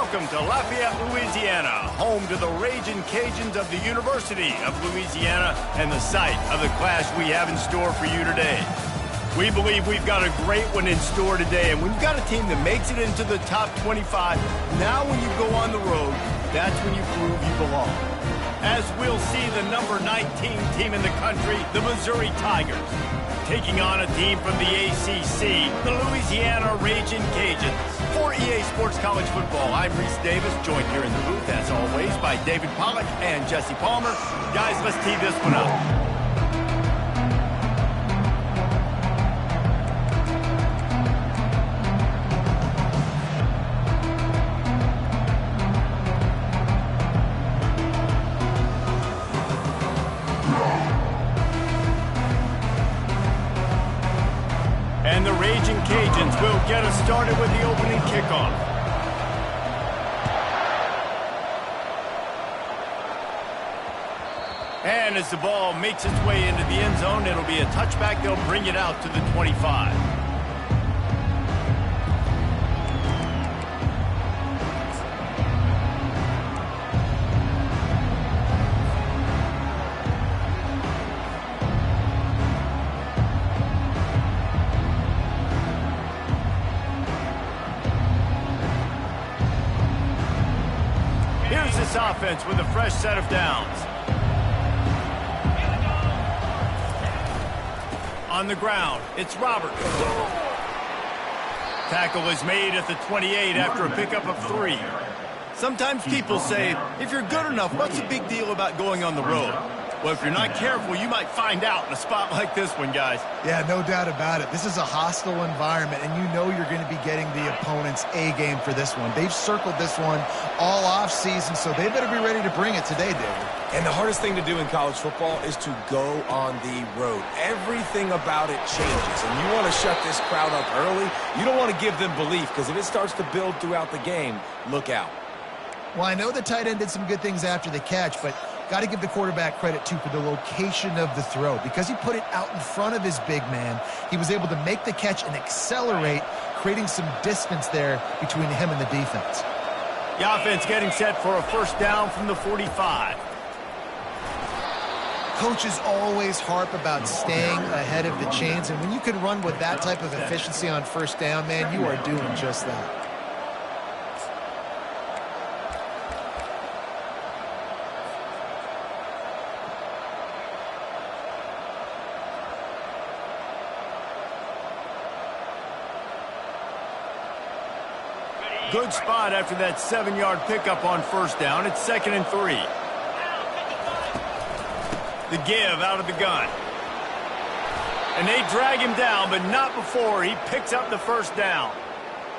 Welcome to Lafayette, Louisiana, home to the Raging Cajuns of the University of Louisiana and the site of the clash we have in store for you today. We believe we've got a great one in store today, and when you've got a team that makes it into the top 25, now when you go on the road, that's when you prove you belong. As we'll see the number 19 team in the country, the Missouri Tigers, taking on a team from the ACC, the Louisiana Raging Cajuns. For EA Sports College Football, I'm Reese Davis, joined here in the booth, as always, by David Pollack and Jesse Palmer. Guys, let's tee this one up. And the Raging Cajuns will get us started with the opening kickoff. And as the ball makes its way into the end zone, it'll be a touchback. They'll bring it out to the 25. Here's this offense with a fresh set of downs. On the ground, it's Roberts. Tackle is made at the 28 after a pickup of 3. Sometimes people say, if you're good enough, what's the big deal about going on the road? Well, if you're not careful, you might find out in a spot like this one, guys. Yeah, no doubt about it. This is a hostile environment, and you know you're going to be getting the opponent's A-game for this one. They've circled this one all off-season, so they better be ready to bring it today, David. And the hardest thing to do in college football is to go on the road. Everything about it changes, and you want to shut this crowd up early. You don't want to give them belief, because if it starts to build throughout the game, look out. Well, I know the tight end did some good things after the catch, but got to give the quarterback credit, too, for the location of the throw. Because he put it out in front of his big man, he was able to make the catch and accelerate, creating some distance there between him and the defense. The offense getting set for a first down from the 45. Coaches always harp about staying ahead of the chains, and when you can run with that type of efficiency on first down, man, you are doing just that. Good spot after that 7-yard pickup on first down. It's 2nd and 3. The give out of the gun. And they drag him down, but not before he picks up the first down.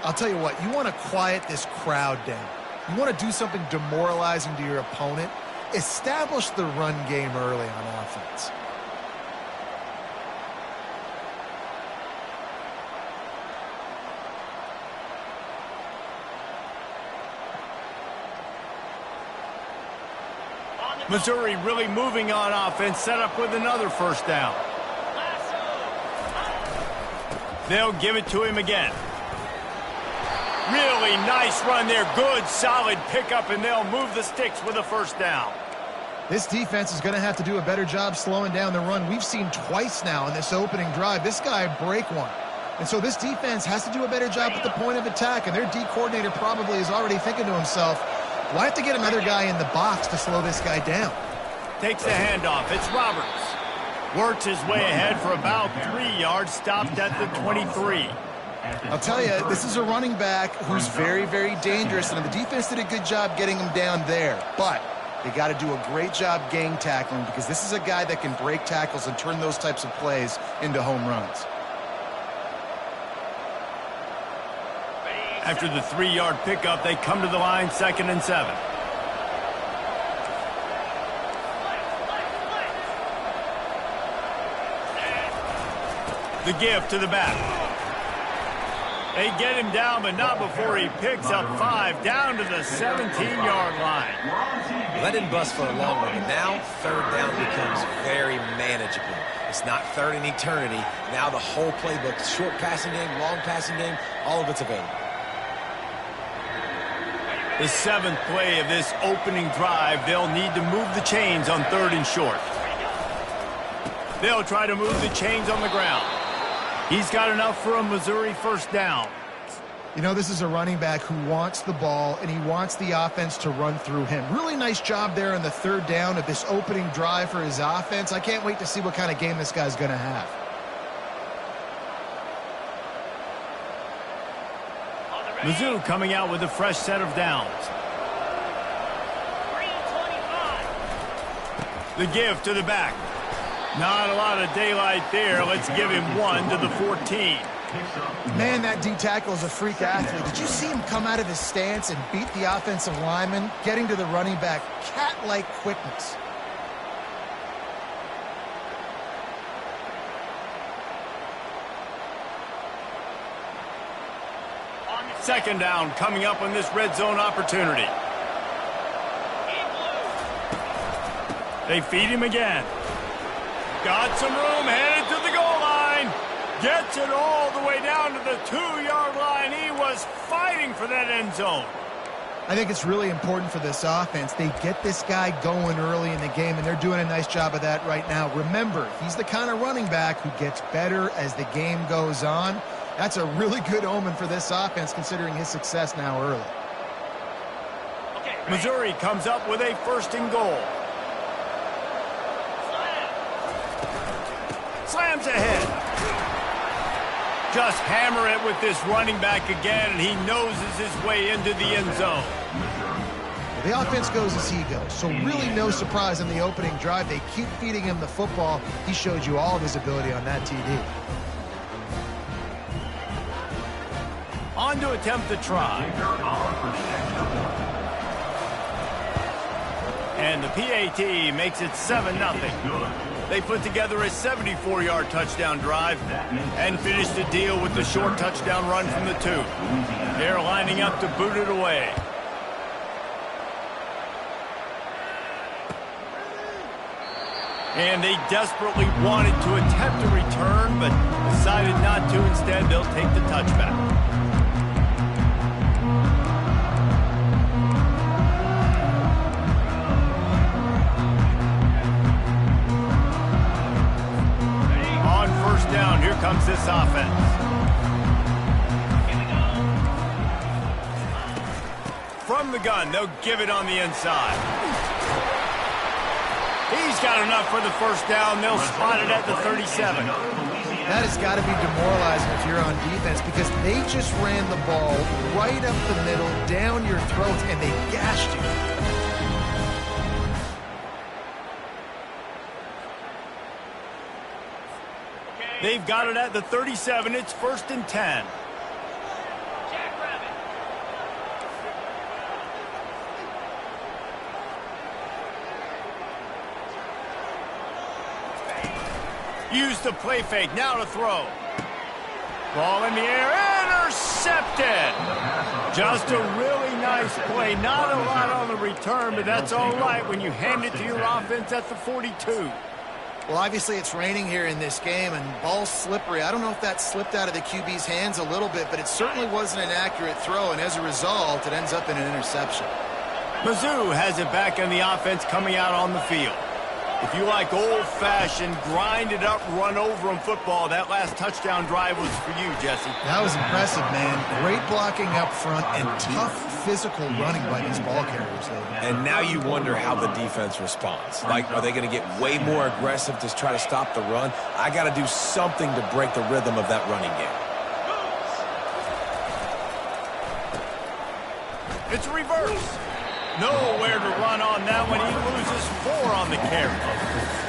I'll tell you what, you want to quiet this crowd down. You want to do something demoralizing to your opponent. Establish the run game early on offense. Missouri really moving on offense, set up with another first down. They'll give it to him again. Really nice run there. Good, solid pickup, and they'll move the sticks with a first down. This defense is going to have to do a better job slowing down the run. We've seen twice now in this opening drive this guy break one. And so this defense has to do a better job at the point of attack, and their D coordinator probably is already thinking to himself, well, I have to get another guy in the box to slow this guy down. Takes the handoff. It's Roberts. Works his way ahead for about 3 yards, stopped at the 23. I'll tell you, this is a running back who's very, very dangerous, and the defense did a good job getting him down there. But they got to do a great job gang tackling, because this is a guy that can break tackles and turn those types of plays into home runs. After the 3-yard pickup, they come to the line, 2nd and 7. The give to the back. They get him down, but not before he picks up 5 down to the 17-yard line. Let him bust for a long one, and now 3rd down becomes very manageable. It's not 3rd in eternity. Now the whole playbook, short passing game, long passing game, all of it's available. The 7th play of this opening drive, they'll need to move the chains on 3rd and short. They'll try to move the chains on the ground. He's got enough for a Missouri first down. You know, this is a running back who wants the ball, and he wants the offense to run through him. Really nice job there on the 3rd down of this opening drive for his offense. I can't wait to see what kind of game this guy's going to have. Mizzou coming out with a fresh set of downs. The give to the back. Not a lot of daylight there. Let's give him 1 to the 14. Man, that D tackle is a freak athlete. Did you see him come out of his stance and beat the offensive lineman, getting to the running back? Cat-like quickness. Second down coming up on this red zone opportunity. They feed him again. Got some room, headed to the goal line. Gets it all the way down to the 2-yard line. He was fighting for that end zone. I think it's really important for this offense. They get this guy going early in the game, and they're doing a nice job of that right now. Remember, he's the kind of running back who gets better as the game goes on. That's a really good omen for this offense, considering his success now early. Missouri comes up with a 1st and goal. Slams ahead. Just hammer it with this running back again, and he noses his way into the end zone. The offense goes as he goes, so really no surprise in the opening drive. They keep feeding him the football. He showed you all of his ability on that TD. On to attempt the try. And the PAT makes it 7-0. They put together a 74-yard touchdown drive and finish the deal with the short touchdown run from the 2. They're lining up to boot it away. And they desperately wanted to attempt a return, but decided not to. Instead, they'll take the touchback. Down, here comes this offense. From the gun, they'll give it on the inside. He's got enough for the first down. They'll spot it at the 37. That has got to be demoralizing if you're on defense, because they just ran the ball right up the middle, down your throats, and they gashed you. They've got it at the 37. It's 1st and 10. Use the play fake. Now to throw. Ball in the air. Intercepted. Just a really nice play. Not a lot on the return, but that's all right when you hand it to your offense at the 42. Well, obviously it's raining here in this game, and ball's slippery. I don't know if that slipped out of the QB's hands a little bit, but it certainly wasn't an accurate throw, and as a result, it ends up in an interception. Mizzou has it back on the offense coming out on the field. If you like old-fashioned, grind-it-up, run-over-'em football, that last touchdown drive was for you, Jesse. That was impressive, man. Great blocking up front and tough physical running by these ball carriers. And now you wonder how the defense responds. Like, are they going to get way more aggressive to try to stop the run? I got to do something to break the rhythm of that running game. It's reverse. Nowhere to run on that one. He loses 4 on the carry.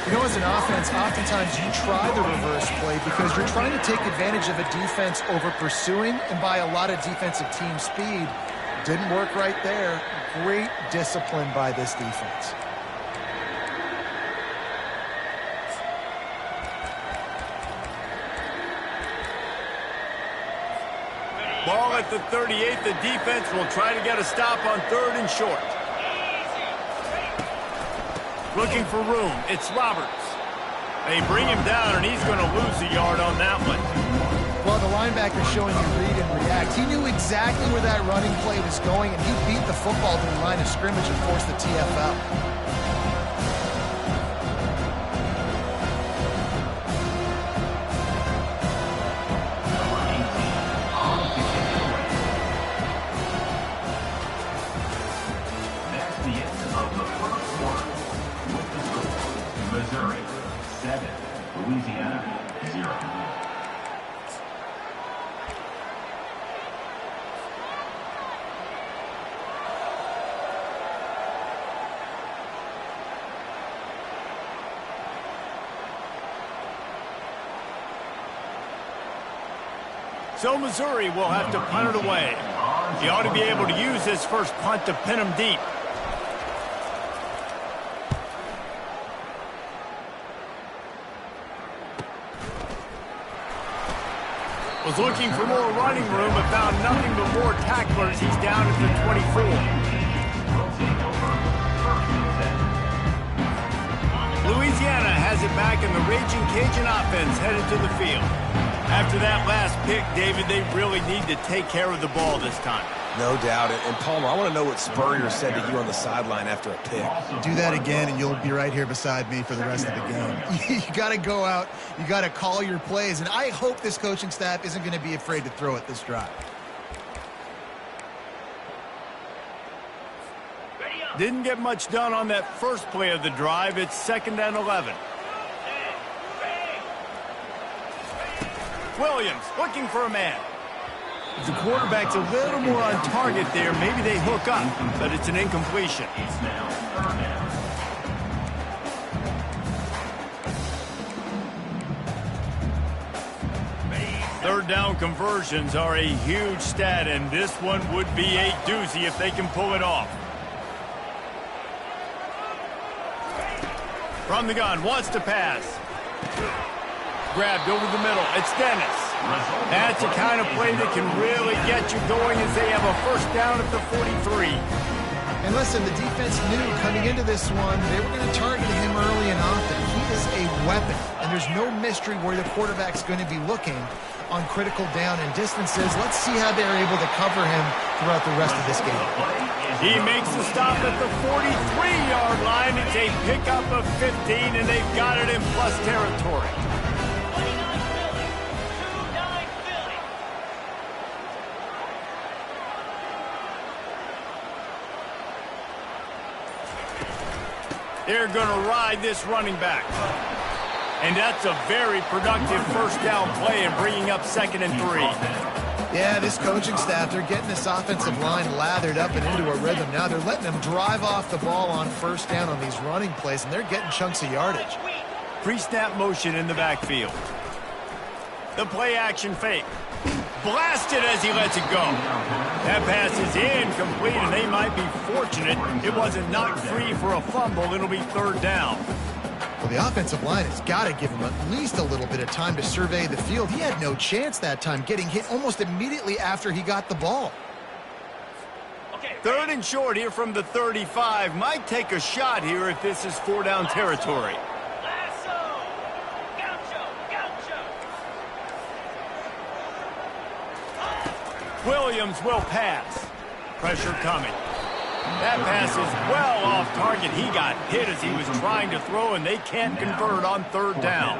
You know, as an offense, oftentimes you try the reverse play because you're trying to take advantage of a defense over pursuing and by a lot of defensive team speed. Didn't work right there. Great discipline by this defense. Ball at the 38. The defense will try to get a stop on 3rd and short. Looking for room. It's Roberts. They bring him down, and he's going to lose a yard on that one. Well, the linebacker's showing you read and react. He knew exactly where that running play was going, and he beat the football to the line of scrimmage and forced the TFL. Missouri 7, Louisiana 0. So Missouri will have to punt it away. He ought to be able to use his first punt to pin him deep. Was looking for more running room, but found nothing but more tacklers. He's down at the 24. Louisiana has it back, and the Raging Cajun offense headed to the field. After that last pick, David, they really need to take care of the ball this time. No doubt. And Palmer, I want to know what Spurrier said to you on the sideline after a pick. Do that again, and you'll be right here beside me for the rest of the game. You got to go out. You got to call your plays, and I hope this coaching staff isn't going to be afraid to throw it this drive. Didn't get much done on that first play of the drive. It's 2nd and 11. Williams looking for a man. If the quarterback's a little more on target there, maybe they hook up, but it's an incompletion. It's now 3rd down. Third down conversions are a huge stat, and this one would be a doozy if they can pull it off. From the gun, wants to pass. Grabbed over the middle. It's Dennis. That's the kind of play that can really get you going as they have a first down at the 43. And listen, the defense knew coming into this one they were going to target him early and often. He is a weapon, and there's no mystery where the quarterback's going to be looking on critical down and distances. Let's see how they're able to cover him throughout the rest of this game. He makes the stop at the 43-yard line. It's a pickup of 15, and they've got it in plus territory. They're going to ride this running back. And that's a very productive first down play and bringing up 2nd and 3. Yeah, this coaching staff, they're getting this offensive line lathered up and into a rhythm. Now they're letting them drive off the ball on first down on these running plays, and they're getting chunks of yardage. Pre-snap motion in the backfield. The play action fake. Blasted as he lets it go. That pass is incomplete, and they might be fortunate it wasn't knocked free for a fumble. It'll be 3rd down. Well, the offensive line has got to give him at least a little bit of time to survey the field. He had no chance that time, getting hit almost immediately after he got the ball. 3rd and short here from the 35. Might take a shot here if this is 4-down territory. Williams will pass. Pressure coming. That pass is well off target. He got hit as he was trying to throw, and they can't convert on 3rd down.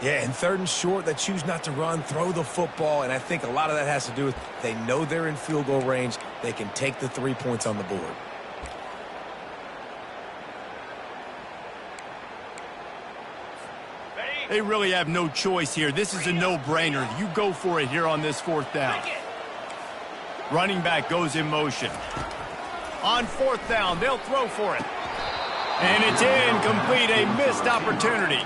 Yeah, and 3rd and short, they choose not to run, throw the football, and I think a lot of that has to do with they know they're in field goal range. They can take the 3 points on the board. They really have no choice here. This is a no-brainer. You go for it here on this 4th down. Running back goes in motion. On 4th down, they'll throw for it. And it's incomplete, a missed opportunity.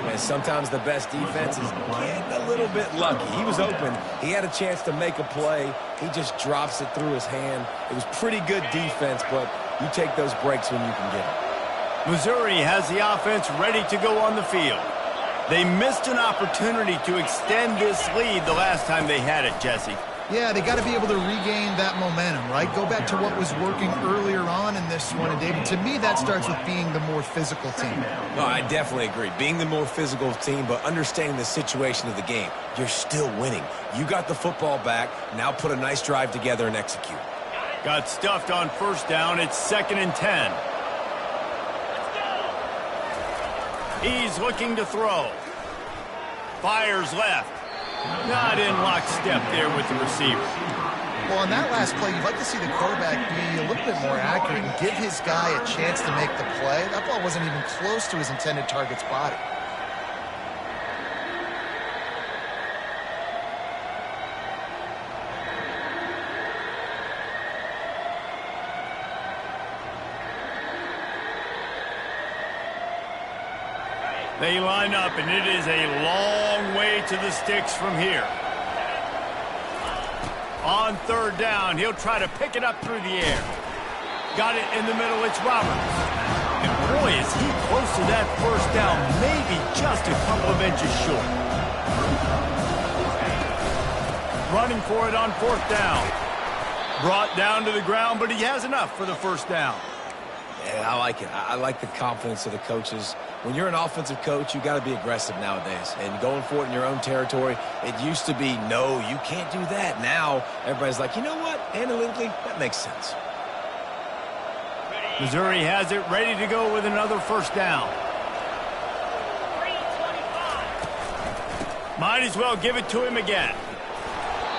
And sometimes the best defense is getting a little bit lucky. He was open. He had a chance to make a play. He just drops it through his hand. It was pretty good defense, but you take those breaks when you can get them. Missouri has the offense ready to go on the field. They missed an opportunity to extend this lead the last time they had it, Jesse. Yeah, they got to be able to regain that momentum, right? Go back to what was working earlier on in this one. And, David, to me, that starts with being the more physical team. No, I definitely agree. Being the more physical team, but understanding the situation of the game. You're still winning. You got the football back. Now put a nice drive together and execute. Got stuffed on first down. It's 2nd and 10. He's looking to throw. Fires left. Not in lockstep there with the receiver. Well, on that last play, you'd like to see the quarterback be a little bit more accurate and give his guy a chance to make the play. That ball wasn't even close to his intended target's body. They line up, and it is a long way to the sticks from here. On 3rd down, he'll try to pick it up through the air. Got it in the middle, it's Roberts. And boy, is he close to that first down, maybe just a couple of inches short. Running for it on 4th down. Brought down to the ground, but he has enough for the first down. Yeah, I like it. I like the confidence of the coaches. When you're an offensive coach, you got to be aggressive nowadays. And going for it in your own territory, it used to be, no, you can't do that. Now, everybody's like, you know what? Analytically, that makes sense. Missouri has it ready to go with another first down. Might as well give it to him again.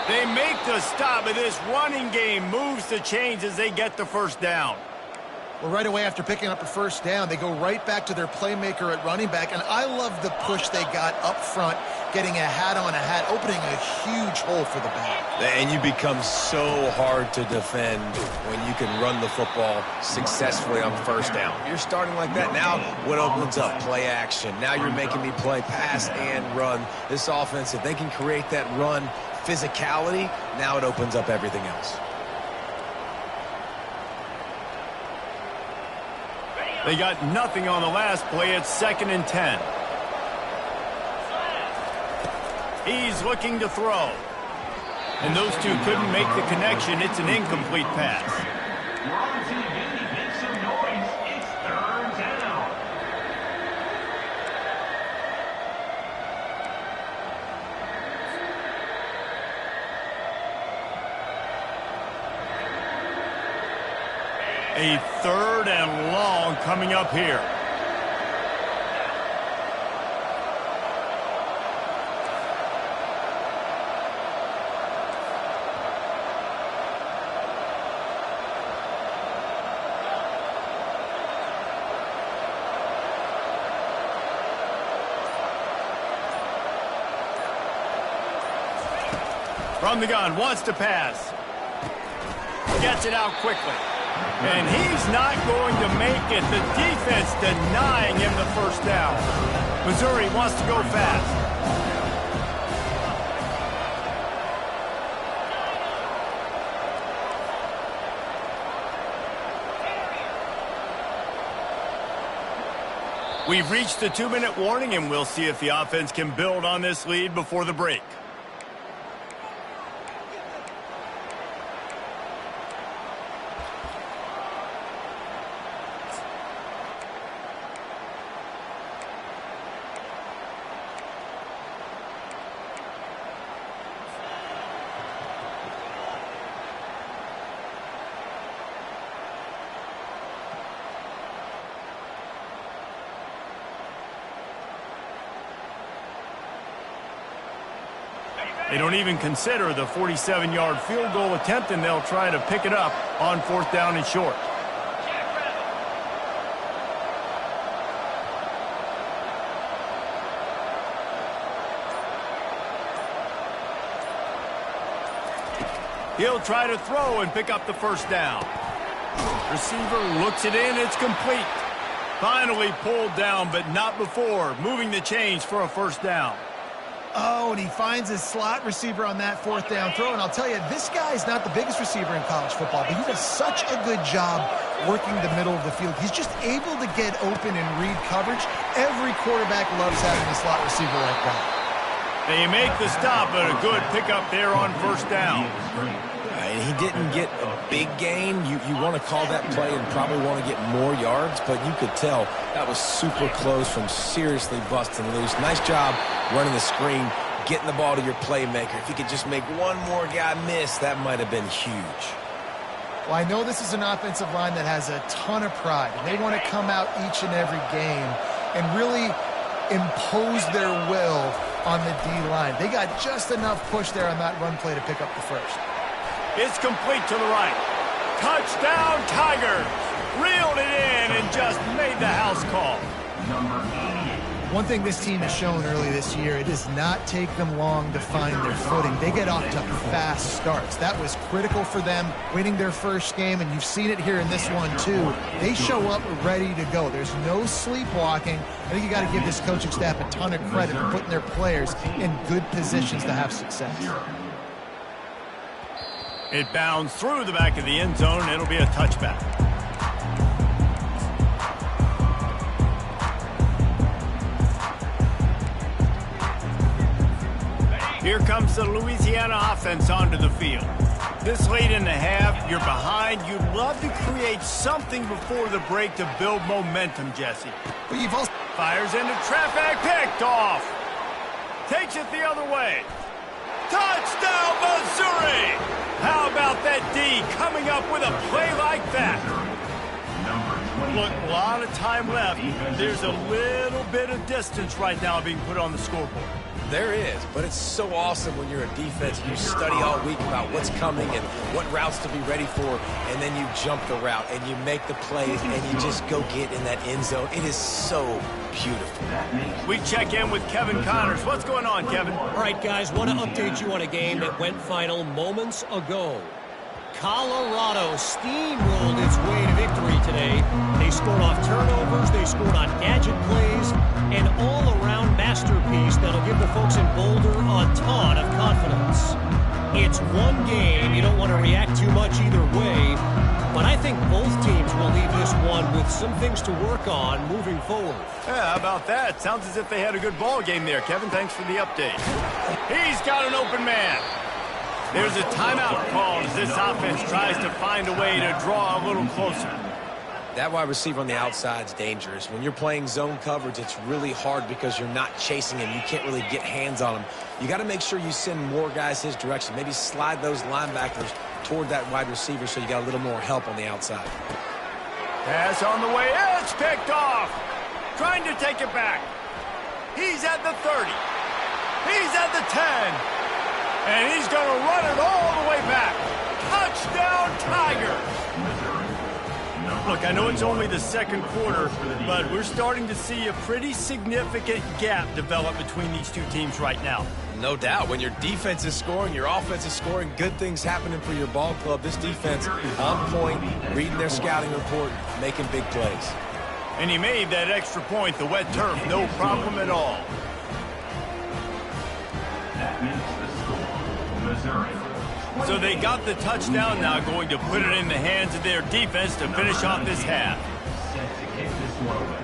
They make the stop, and this running game moves the chains as they get the first down. Well, right away after picking up a first down, they go right back to their playmaker at running back. And I love the push they got up front, getting a hat on a hat, opening a huge hole for the back. And you become so hard to defend when you can run the football successfully on first down. You're starting like that. Now what opens up? Play action. Now you're making me play pass and run. This offense, if they can create that run physicality, now it opens up everything else. They got nothing on the last play. It's 2nd and 10. He's looking to throw. And those two couldn't make the connection. It's an incomplete pass. We're on to Gmoney. Make some noise. It's 3rd down. A 3rd and long coming up here. From the gun, wants to pass. Gets it out quickly. And he's not going to make it. The defense denying him the first down. Missouri wants to go fast. We've reached the 2-minute warning, and we'll see if the offense can build on this lead before the break. They don't even consider the 47-yard field goal attempt, and they'll try to pick it up on 4th down and short. He'll try to throw and pick up the first down. Receiver looks it in. It's complete. Finally pulled down, but not before moving the chains for a first down. Oh, and he finds his slot receiver on that 4th down throw. And I'll tell you, this guy's not the biggest receiver in college football, but he does such a good job working the middle of the field. He's just able to get open and read coverage. Every quarterback loves having a slot receiver like that. They make the stop, but a good pickup there on first down. And he didn't get a big gain. You want to call that play and probably want to get more yards, but you could tell that was super close from seriously busting loose. Nice job running the screen, getting the ball to your playmaker. If you could just make one more guy miss, that might have been huge. Well, I know this is an offensive line that has a ton of pride, and they want to come out each and every game and really impose their will on the D-line. They got just enough push there on that run play to pick up the first. It's complete to the right. Touchdown, Tigers! Reeled it in and just made the house call. One thing this team has shown early this year, it does not take them long to find their footing. They get off to fast starts. That was critical for them winning their first game, and you've seen it here in this one too. They show up ready to go. There's no sleepwalking. I think you got to give this coaching staff a ton of credit for putting their players in good positions to have success. It bounds through the back of the end zone, and it'll be a touchback. Here comes the Louisiana offense onto the field. This late in the half, you're behind. You'd love to create something before the break to build momentum, Jesse. But you've also Fires into traffic, picked off. Takes it the other way. Touchdown, Missouri! How about that D coming up with a play like that? Look, a lot of time left. There's a little bit of distance right now being put on the scoreboard. There is, but it's so awesome when you're a defense. You study all week about what's coming and what routes to be ready for, and then you jump the route and you make the plays and you just go get in that end zone. It is so beautiful. We check in with Kevin Connors. What's going on, Kevin? All right, guys, want to update you on a game that went final moments ago. Colorado steamrolled its way to victory today. They scored off turnovers, they scored on gadget plays, an all-around masterpiece that'll give the folks in Boulder a ton of confidence. It's one game, you don't want to react too much either way, but I think both teams will leave this one with some things to work on moving forward. Yeah, how about that? Sounds as if they had a good ball game there. Kevin, thanks for the update. He's got an open man. There's a timeout called as this offense tries to find a way to draw a little closer. That wide receiver on the outside is dangerous. When you're playing zone coverage, it's really hard because you're not chasing him. You can't really get hands on him. You got to make sure you send more guys his direction. Maybe slide those linebackers toward that wide receiver so you got a little more help on the outside. Pass on the way. It's picked off. Trying to take it back. He's at the 30. He's at the 10. And he's going to run it all the way back. Touchdown, Tigers! Look, I know it's only the second quarter, but we're starting to see a pretty significant gap develop between these two teams right now. No doubt. When your defense is scoring, your offense is scoring, good things happening for your ball club. This defense on point, reading their scouting report, making big plays. And he made that extra point, the wet turf, no problem at all. That makes the score, Missouri. So they got the touchdown, now going to put it in the hands of their defense to finish off this half. Set to kick this one away.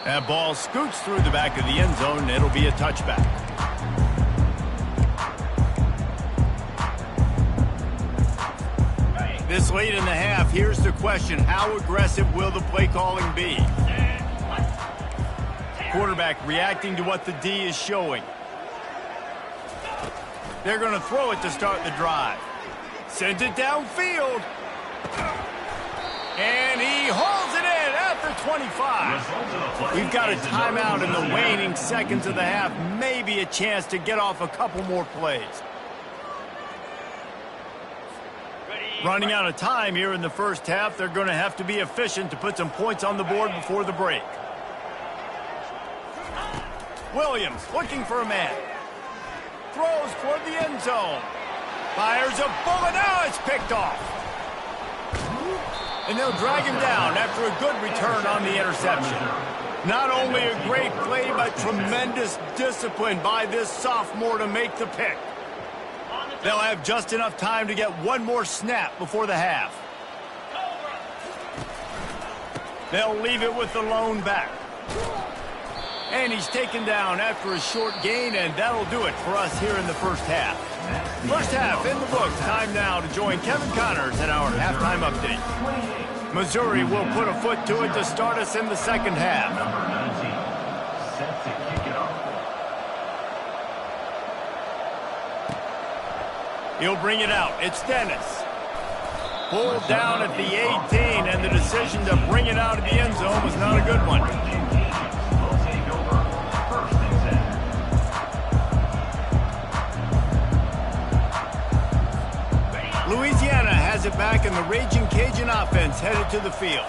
That ball scoots through the back of the end zone, and it'll be a touchback. This late in the half, here's the question. How aggressive will the play calling be? Quarterback reacting to what the D is showing. They're going to throw it to start the drive. Sends it downfield. And he hauls it in at the 25. We've got a timeout in the waning seconds of the half. Maybe a chance to get off a couple more plays. Running out of time here in the first half. They're going to have to be efficient to put some points on the board before the break. Williams looking for a man. Throws toward the end zone. Fires a bullet. Now it's picked off. And they'll drag him down after a good return on the interception. Not only a great play, but tremendous discipline by this sophomore to make the pick. They'll have just enough time to get one more snap before the half. They'll leave it with the lone back. And he's taken down after a short gain, and that'll do it for us here in the first half. First half in the books. Time now to join Kevin Connors in our halftime update. Missouri will put a foot to it to start us in the second half. Number 19, set to kick it off. He'll bring it out. It's Dennis. Pulled down at the 18, and the decision to bring it out of the end zone was not a good one. Louisiana has it back, and the Raging Cajun offense headed to the field.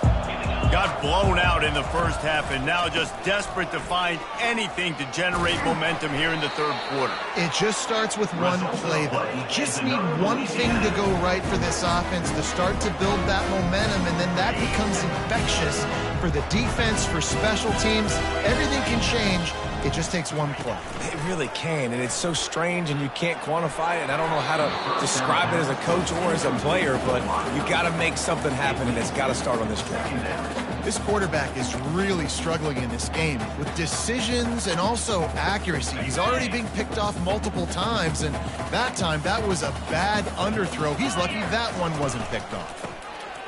Got blown out in the first half, and now just desperate to find anything to generate momentum here in the third quarter. It just starts with one play, though. You just need one thing to go right for this offense to start to build that momentum, and then that becomes infectious for the defense, for special teams. Everything can change. It just takes one play. It really can, and it's so strange, and you can't quantify it. And I don't know how to describe it as a coach or as a player, but you've got to make something happen, and it's got to start on this drive. This quarterback is really struggling in this game with decisions and also accuracy. He's already being picked off multiple times, and that time, that was a bad underthrow. He's lucky that one wasn't picked off.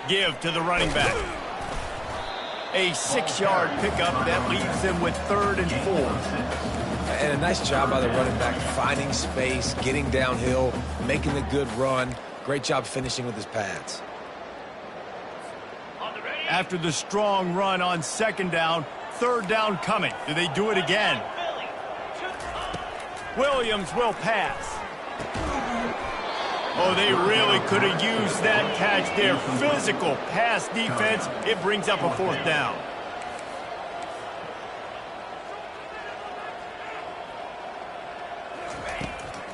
Give to the running back. A 6-yard pickup that leaves him with 3rd and 4. And a nice job by the running back, finding space, getting downhill, making a good run. Great job finishing with his pads. After the strong run on 2nd down, 3rd down coming. Do they do it again? Williams will pass. Oh, they really could have used that catch there. Physical pass defense. It brings up a 4th down.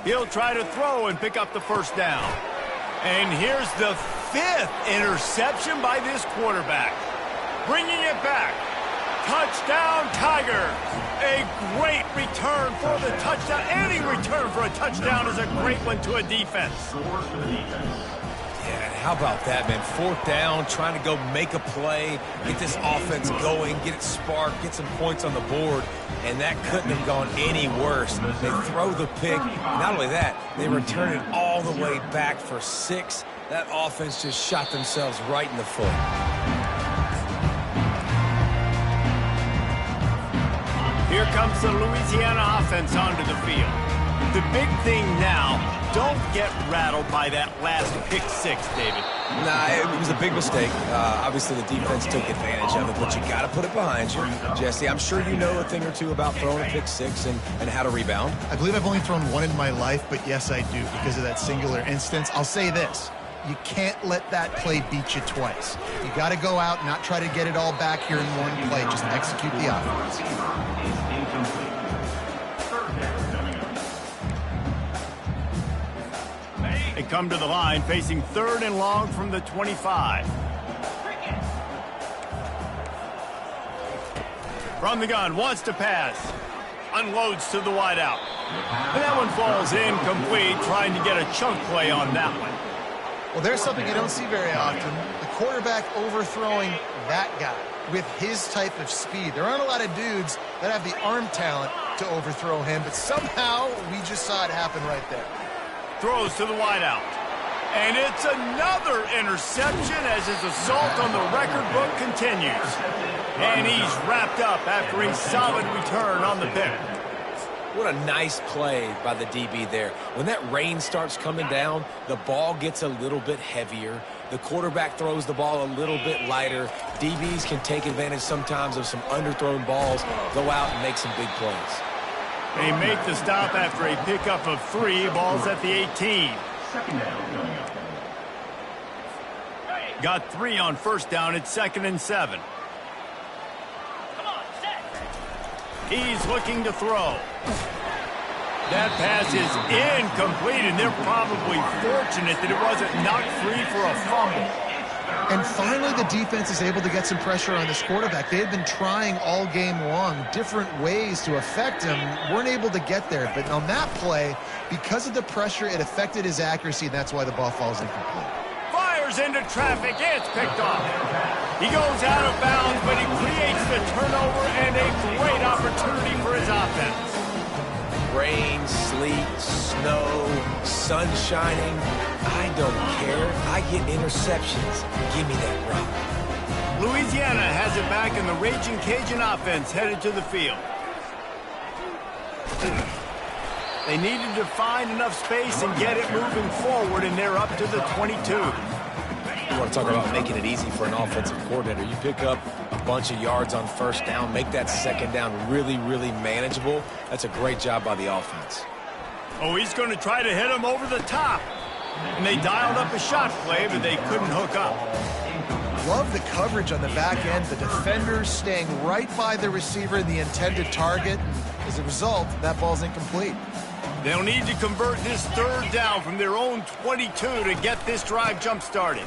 He'll try to throw and pick up the 1st down. And here's the 5th interception by this quarterback. Bringing it back. Touchdown, Tigers. A great return for the touchdown. Any return for a touchdown is a great one to a defense. Yeah, how about that, man? 4th down, trying to go make a play, get this offense going, get it sparked, get some points on the board, and that couldn't have gone any worse. They throw the pick. Not only that, they return it all the way back for 6. That offense just shot themselves right in the foot. Here comes the Louisiana offense onto the field. The big thing now, don't get rattled by that last pick 6, David. Nah, it was a big mistake. Obviously, the defense took advantage of it, but you got to put it behind you. Jesse, I'm sure you know a thing or two about throwing a pick 6 and how to rebound. I believe I've only thrown one in my life, but yes, I do because of that singular instance. I'll say this. You can't let that play beat you twice. You got to go out and not try to get it all back here in one play. Just execute the offense. They come to the line facing 3rd and long from the 25. From the gun, wants to pass. Unloads to the wideout. And that one falls incomplete, trying to get a chunk play on that one. Well, there's something you don't see very often. The quarterback overthrowing that guy with his type of speed. There aren't a lot of dudes that have the arm talent to overthrow him, but somehow we just saw it happen right there. Throws to the wideout. And it's another interception as his assault on the record book continues. And he's wrapped up after a solid return on the pick. What a nice play by the DB there. When that rain starts coming down, the ball gets a little bit heavier. The quarterback throws the ball a little bit lighter. DBs can take advantage sometimes of some underthrown balls, go out and make some big plays. They make the stop after a pickup of 3. Ball's at the 18. Got 3 on 1st down. It's 2nd and 7. He's looking to throw. That pass is incomplete, and they're probably fortunate that it wasn't knocked free for a fumble. And finally, the defense is able to get some pressure on this quarterback. They had been trying all game long different ways to affect him, weren't able to get there. But on that play, because of the pressure, it affected his accuracy, and that's why the ball falls incomplete. Fires into traffic. It's picked off. He goes out of bounds, but he creates the turnover and a great opportunity for his offense. Rain, sleet, snow, sun shining. I don't care. I get interceptions. Give me that rock. Louisiana has it back, and the Raging Cajun offense headed to the field. They needed to find enough space and get it moving forward, and they're up to the 22. You want to talk about making it easy for an offensive coordinator. You pick up a bunch of yards on first down, make that second down really, really manageable. That's a great job by the offense. Oh, he's going to try to hit him over the top. And they dialed up a shot play, but they couldn't hook up. Love the coverage on the back end. The defenders staying right by the receiver, the intended target. As a result, that ball's incomplete. They'll need to convert this third down from their own 22 to get this drive jump-started.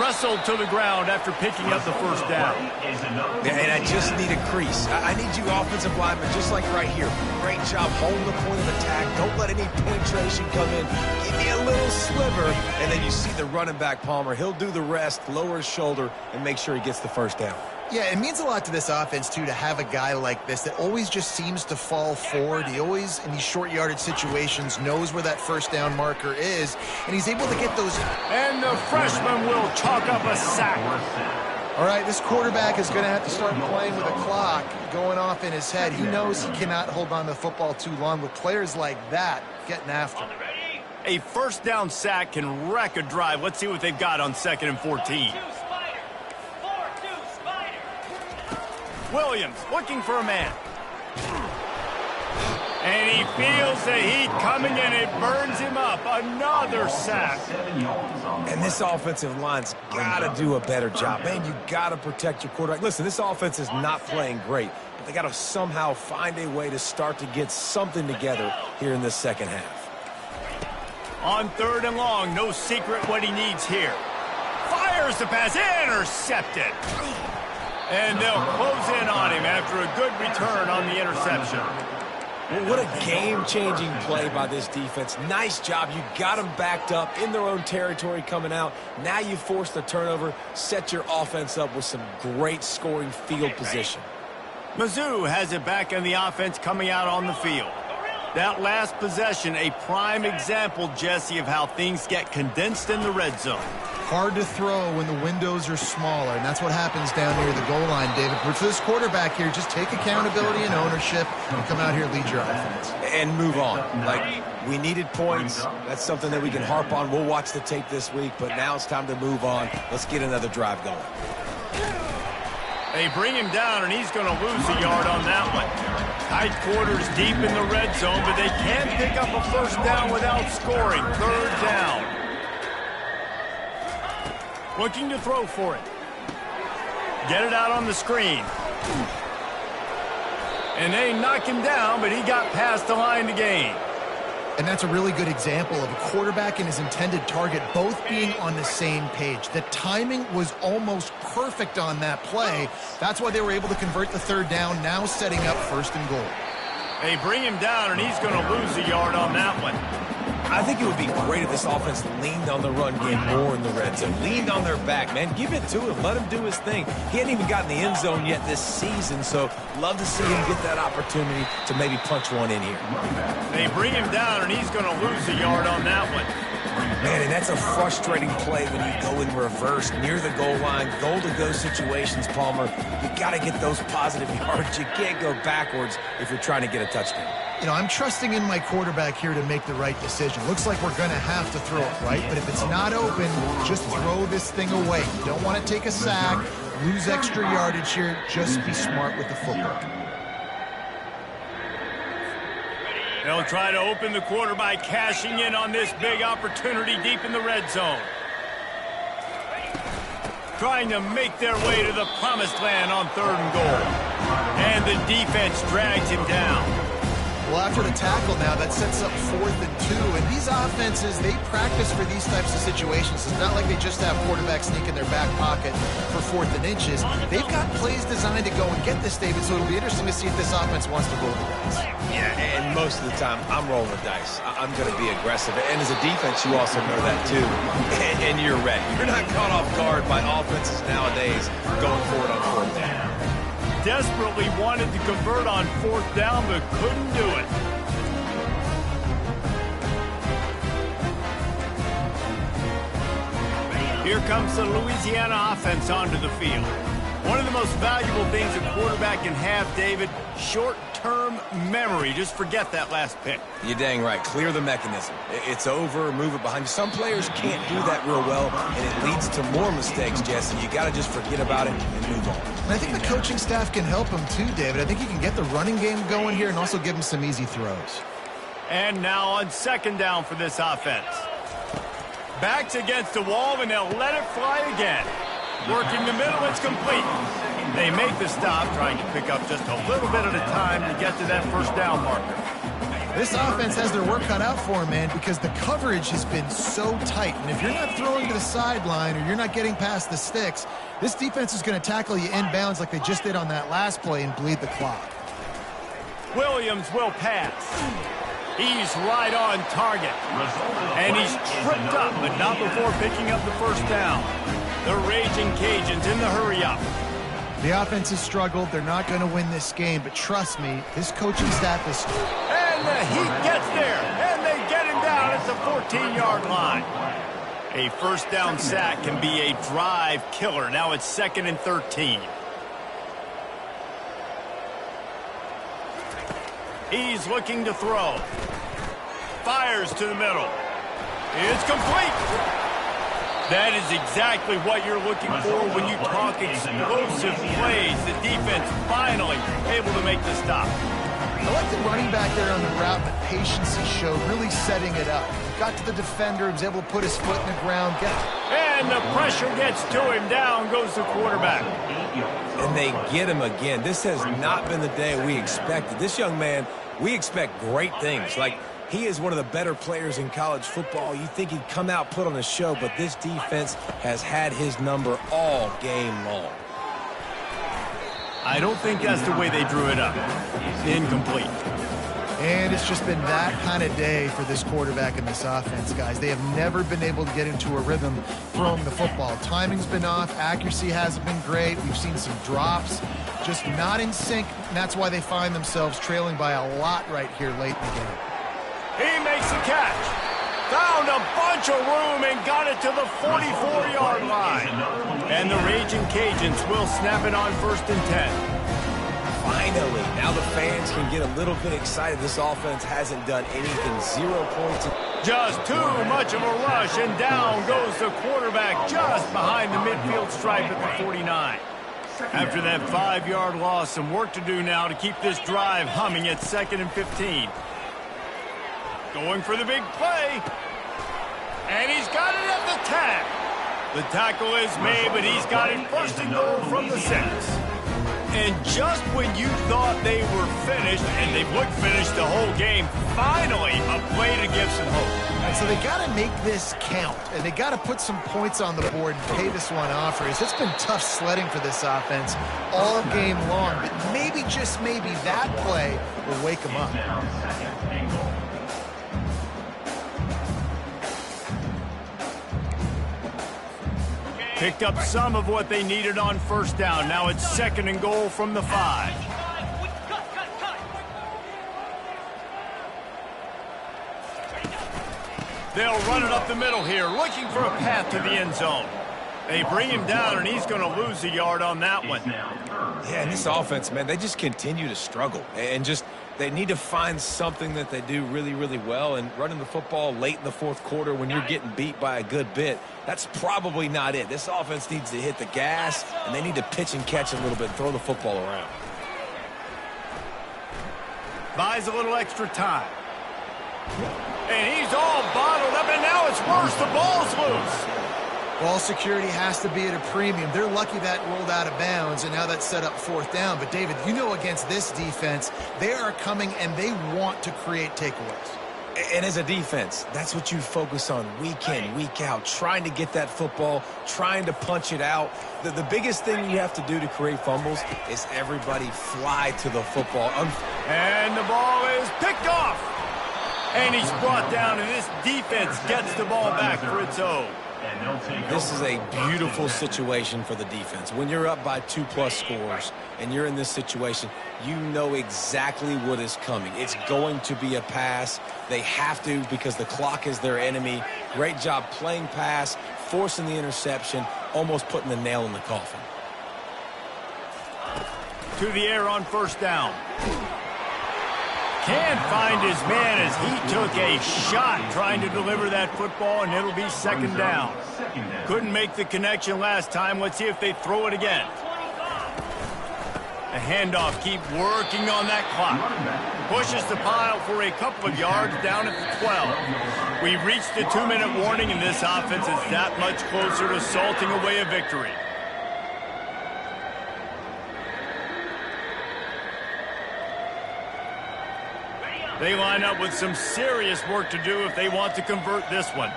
Wrestled to the ground after picking up the first down. And I just need a crease. I need you offensive linemen, just like right here. Great job holding the point of attack. Don't let any penetration come in. Give me a little sliver, and then you see the running back, Palmer. He'll do the rest, lower his shoulder, and make sure he gets the first down. Yeah, it means a lot to this offense, too, to have a guy like this that always just seems to fall forward. He always, in these short yardage situations, knows where that first down marker is, and he's able to get those. And the freshman will chalk up a sack. All right, this quarterback is going to have to start playing with a clock going off in his head. He knows he cannot hold on to the football too long with players like that getting after him. A first down sack can wreck a drive. Let's see what they've got on 2nd and 14. Williams looking for a man. And he feels the heat coming and it burns him up. Another sack. And this offensive line's got to do a better job. Man, you got to protect your quarterback. Listen, this offense is not playing great, but they got to somehow find a way to start to get something together here in this second half. On 3rd and long, no secret what he needs here. Fires the pass, intercepted. And they'll close in on him after a good return on the interception. Well, what a game-changing play by this defense. Nice job. You got them backed up in their own territory coming out. Now you force the turnover, set your offense up with some great scoring field position. Mizzou has it back in the offense coming out on the field. That last possession, a prime example, Jesse, of how things get condensed in the red zone. Hard to throw when the windows are smaller, and that's what happens down near the goal line, David. But for this quarterback here, just take accountability and ownership and come out here and lead your offense. And move on. Like, we needed points. That's something that we can harp on. We'll watch the tape this week, but now it's time to move on. Let's get another drive going. They bring him down, and he's going to lose a yard on that one. Tight quarters deep in the red zone, but they can pick up a first down without scoring. 3rd down. Looking to throw for it. Get it out on the screen. And they knock him down, but he got past the line to gain. And that's a really good example of a quarterback and his intended target both being on the same page. The timing was almost perfect on that play. That's why they were able to convert the 3rd down, now setting up 1st and goal. They bring him down, and he's going to lose a yard on that one. I think it would be great if this offense leaned on the run game more in the red zone. Leaned on their back, man. Give it to him. Let him do his thing. He hadn't even gotten the end zone yet this season, so love to see him get that opportunity to maybe punch one in here. They bring him down, and he's going to lose a yard on that one. Man, and that's a frustrating play when you go in reverse near the goal line. Goal-to-go situations, Palmer. You got to get those positive yards. You can't go backwards if you're trying to get a touchdown. You know, I'm trusting in my quarterback here to make the right decision. Looks like we're going to have to throw it, right? But if it's not open, just throw this thing away. You don't want to take a sack, lose extra yardage here. Just be smart with the football. They'll try to open the quarter by cashing in on this big opportunity deep in the red zone. Trying to make their way to the promised land on 3rd and goal. And the defense drags him down. Well, after the tackle now, that sets up 4th and 2, and these these offenses, they practice for these types of situations. It's not like they just have quarterbacks sneak in their back pocket for 4th and inches. They've got plays designed to go and get this, David, so it'll be interesting to see if this offense wants to roll the dice. Yeah, and most of the time, I'm rolling the dice. I'm going to be aggressive. And as a defense, you also know that, too. And you're ready. You're not caught off guard by offenses nowadays going forward on 4th down. Desperately wanted to convert on 4th down, but couldn't do it. Here comes the Louisiana offense onto the field. One of the most valuable things a quarterback can have, David, short-term memory. Just forget that last pick. You're dang right. Clear the mechanism. It's over, move it behind you. Some players can't do that real well, and it leads to more mistakes, Jesse. You got to just forget about it and move on. And I think the coaching staff can help him too, David. I think he can get the running game going here and also give him some easy throws. And now on 2nd down for this offense. Backs against the wall, and they'll let it fly again. Working the middle, it's complete. They make the stop, trying to pick up just a little bit at a time to get to that 1st down marker. This offense has their work cut out for them, man, because the coverage has been so tight. And if you're not throwing to the sideline or you're not getting past the sticks, this defense is going to tackle you inbounds like they just did on that last play and bleed the clock. Williams will pass. He's right on target. And he's tripped up, but not before picking up the 1st down. The Raging Cajuns in the hurry-up. The offense has struggled. They're not going to win this game, but trust me, this coaching staff is... And the Heat gets there, and they get him down at the 14-yard line. A 1st down sack can be a drive killer. Now it's 2nd and 13. He's looking to throw. Fires to the middle. It's complete. That is exactly what you're looking for when you talk explosive plays. The defense finally able to make the stop. I like the running back there on the route, the patience he showed, really setting it up. Got to the defender, was able to put his foot in the ground. And the pressure gets to him. Down goes the quarterback. And they get him again. This has not been the day we expected. This young man, we expect great things. Like, he is one of the better players in college football. You think he'd come out, put on a show, but this defense has had his number all game long. I don't think that's the way they drew it up. Incomplete. And it's just been that kind of day for this quarterback and this offense, guys. They have never been able to get into a rhythm throwing the football. Timing's been off. Accuracy hasn't been great. We've seen some drops. Just not in sync, and that's why they find themselves trailing by a lot right here late in the game. He makes the catch. Found a bunch of room and got it to the 44-yard line. And the Raging Cajuns will snap it on 1st and 10. Finally, now the fans can get a little bit excited. This offense hasn't done anything. 0 points. Just too much of a rush, and down goes the quarterback just behind the midfield stripe at the 49. After that 5-yard loss, some work to do now to keep this drive humming at 2nd and 15. Going for the big play. And he's got it at the tag. The tackle is made, but he's got it 1st and goal from the 6. And just when you thought they were finished, and they've looked finished the whole game, finally a play to give some hope. And so they got to make this count, and they got to put some points on the board and pay this one off. It's been tough sledding for this offense all game long, but maybe, just maybe, that play will wake them up. Picked up some of what they needed on 1st down. Now it's 2nd and goal from the 5. They'll run it up the middle here, looking for a path to the end zone. They bring him down, and he's going to lose a yard on that one. Yeah, and this offense, man, they just continue to struggle. And just, they need to find something that they do really, really well. And running the football late in the 4th quarter when you're getting beat by a good bit, that's probably not it. This offense needs to hit the gas, and they need to pitch and catch a little bit, throw the football around. Buys a little extra time. And he's all bottled up, and now it's worse. The ball's loose. Ball security has to be at a premium. They're lucky that rolled out of bounds, and now that's set up 4th down. But, David, you know against this defense, they are coming and they want to create takeaways. And as a defense, that's what you focus on week in, week out, trying to get that football, trying to punch it out. The biggest thing you have to do to create fumbles is everybody fly to the football. And the ball is picked off. And he's brought down, and this defense gets the ball back for its own. This is a beautiful situation for the defense. When you're up by 2+ scores and you're in this situation, you know exactly what is coming. It's going to be a pass. They have to because the clock is their enemy. Great job playing pass, forcing the interception, almost putting the nail in the coffin. To the air on first down. Can't find his man as he took a shot trying to deliver that football, and it'll be second down. Couldn't make the connection last time. Let's see if they throw it again. The handoff, keep working on that clock. Pushes the pile for a couple of yards down at the 12. We've reached the 2-minute warning, and this offense is that much closer to salting away a victory. They line up with some serious work to do if they want to convert this one.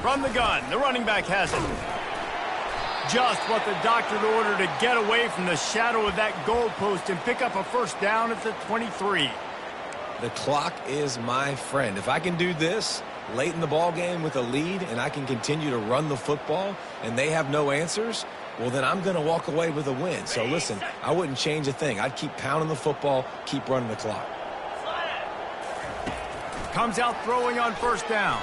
From the gun, the running back has it. Just what the doctor ordered to get away from the shadow of that goalpost and pick up a first down at the 23. The clock is my friend. If I can do this late in the ball game with a lead and I can continue to run the football and they have no answers, well, then I'm going to walk away with a win. So, listen, I wouldn't change a thing. I'd keep pounding the football, keep running the clock. Comes out throwing on first down.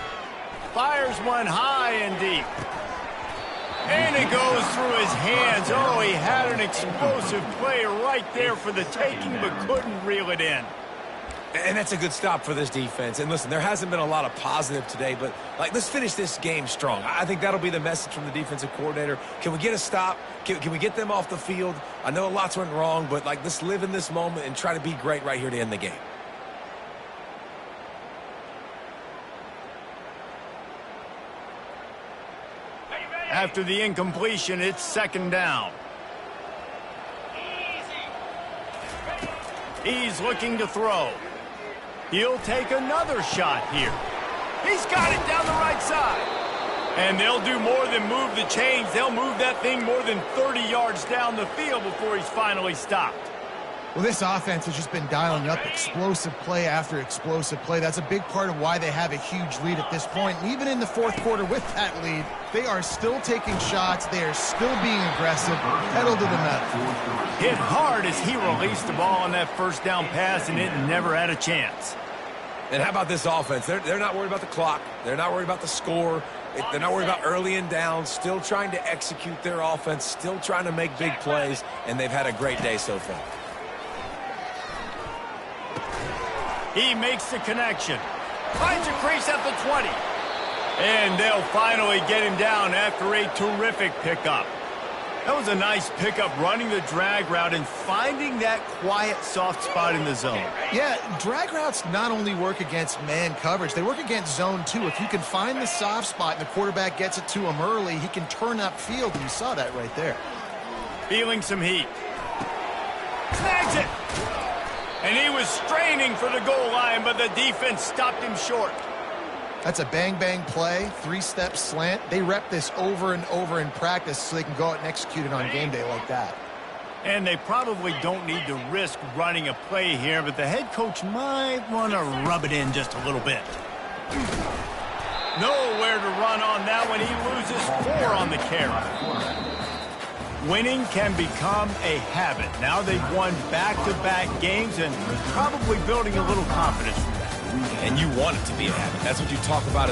Fires one high and deep. And it goes through his hands. Oh, he had an explosive play right there for the taking, but couldn't reel it in. And that's a good stop for this defense. And listen, there hasn't been a lot of positive today, but let's finish this game strong. I think that'll be the message from the defensive coordinator. Can we get a stop? Can we get them off the field? I know lots went wrong, but let's live in this moment and try to be great right here to end the game. After the incompletion, it's second down. He's looking to throw. He'll take another shot here. He's got it down the right side. And they'll do more than move the chains. They'll move that thing more than 30 yards down the field before he's finally stopped. Well, this offense has just been dialing up explosive play after explosive play. That's a big part of why they have a huge lead at this point. And even in the fourth quarter with that lead, they are still taking shots. They are still being aggressive, pedal to the metal. Hit hard as he released the ball on that first down pass, and it never had a chance. And how about this offense? They're not worried about the clock. They're not worried about the score. They're not worried about early and down. Still trying to execute their offense. Still trying to make big plays. And they've had a great day so far. He makes the connection. Finds a crease at the 20. And they'll finally get him down after a terrific pickup. That was a nice pickup, running the drag route and finding that quiet, soft spot in the zone. Yeah, drag routes not only work against man coverage, they work against zone too. If you can find the soft spot and the quarterback gets it to him early, he can turn upfield, and you saw that right there. Feeling some heat. Snags it! And he was straining for the goal line, but the defense stopped him short. That's a bang-bang play, three-step slant. They rep this over and over in practice so they can go out and execute it on game day like that. And they probably don't need to risk running a play here, but the head coach might want to rub it in just a little bit. Nowhere to run on that one. He loses 4 on the carry. Winning can become a habit. Now they've won back-to-back games and probably building a little confidence from that. And you want it to be a habit. That's what you talk about as